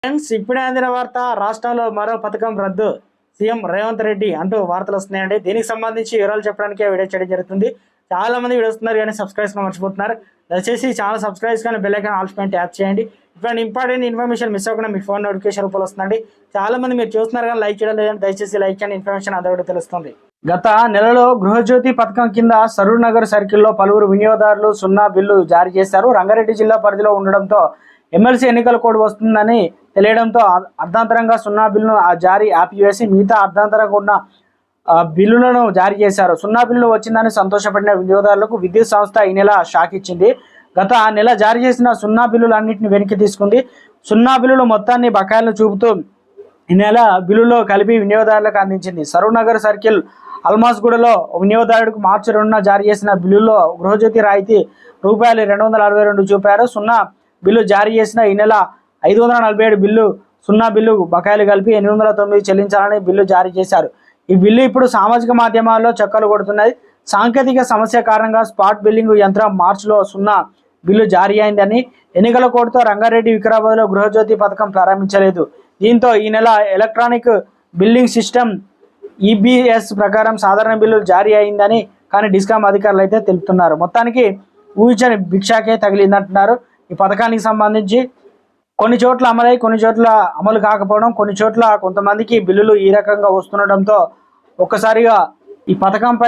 Friends, ఇప్పుడే అందిన వార్త. రాష్ట్రంలో మరో పథకం రద్దు, సీఎం రేవంత్ రెడ్డి అంటూ వార్తలు వస్తున్నాయండి. దీనికి సంబంధించి వివరాలు చెప్పడానికి వీడియో చేయడం జరుగుతుంది. చాలా మంది వీడియో వస్తున్నారు కానీ సబ్స్క్రైబ్ మర్చిపోతున్నారు. దయచేసి ఛానల్ సబ్స్క్రైబ్ కానీ బెల్ ఐకాన్ ఆల్ పైన ట్యాప్ చేయండి. ఇప్పుడు ఇంపార్టెంట్ ఇన్ఫర్మేషన్ మిస్ అవ్వకుండా మీ ఫోన్ నోటిఫికేషన్ రూపంలో వస్తుందండి. చాలా మంది మీరు చూస్తున్నారు కానీ లైక్ చేయడం లేదంటే దయచేసి లైక్ చేయండి. ఇన్ఫర్మేషన్ అందరికీ తెలుస్తుంది. గత నెలలో గృహజ్యోతి పథకం కింద సరూర్ నగర్ సర్కిల్లో పలువురు వినియోగదారులు సున్నా బిల్లు జారీ చేశారు. రంగారెడ్డి జిల్లా పరిధిలో ఉండడంతో ఎమ్మెల్సీ ఎన్నికల కోడ్ వస్తుందని తెలియడంతో అర్ధాంతరంగా సున్నా బిల్లును జారీ ఆపివేసి మిగతా అర్ధాంతరంగా ఉన్న బిల్లులను జారీ చేశారు. సున్నా బిల్లు వచ్చిందని సంతోషపడిన వినియోగదారులకు విద్యుత్ సంస్థ ఈ నెల షాక్ ఇచ్చింది. గత నెల జారీ చేసిన సున్నా బిల్లులన్నింటినీ వెనక్కి తీసుకుంది. సున్నా బిల్లులు మొత్తాన్ని బకాయిలను చూపుతూ ఈ నెల బిల్లులో కలిపి వినియోగదారులకు అందించింది. సరూర్ నగర్ సర్కిల్ అల్మాస్గూడలో వినియోగదారుడికి మార్చి 2న జారీ చేసిన బిల్లులో గృహజ్యోతి రాయితీ ₹262 చూపారు. సున్నా బిల్లు జారీ చేసిన ఈ నెల 547 బిల్లు సున్నా బిల్లు బకాయిలు కలిపి 809 చెల్లించాలని బిల్లు జారీ చేశారు. ఈ బిల్లు ఇప్పుడు సామాజిక మాధ్యమాల్లో చక్కర్లు కొడుతున్నది. సాంకేతిక సమస్య కారణంగా స్పాట్ బిల్లింగ్ యంత్రం మార్చిలో సున్నా బిల్లు జారీ అయిందని ఎన్నికల కోడ్తో రంగారెడ్డి వికారాబాద్లో గృహజ్యోతి పథకం ప్రారంభించలేదు. దీంతో ఈ నెల ఎలక్ట్రానిక్ బిల్లింగ్ సిస్టమ్ ఈబీఎస్ ప్రకారం సాధారణ బిల్లు జారీ అయిందని కానీ డిస్కామ్ అధికారులు అయితే తెలుపుతున్నారు. మొత్తానికి ఊహించని భిక్షాకే తగిలిందంటున్నారు. ఈ పథకానికి సంబంధించి కొన్ని చోట్ల అమలై కొన్ని చోట్ల అమలు కాకపోవడం, కొన్ని చోట్ల కొంతమందికి బిల్లులు ఈ రకంగా వస్తుండటంతో ఒక్కసారిగా ఈ పథకంపై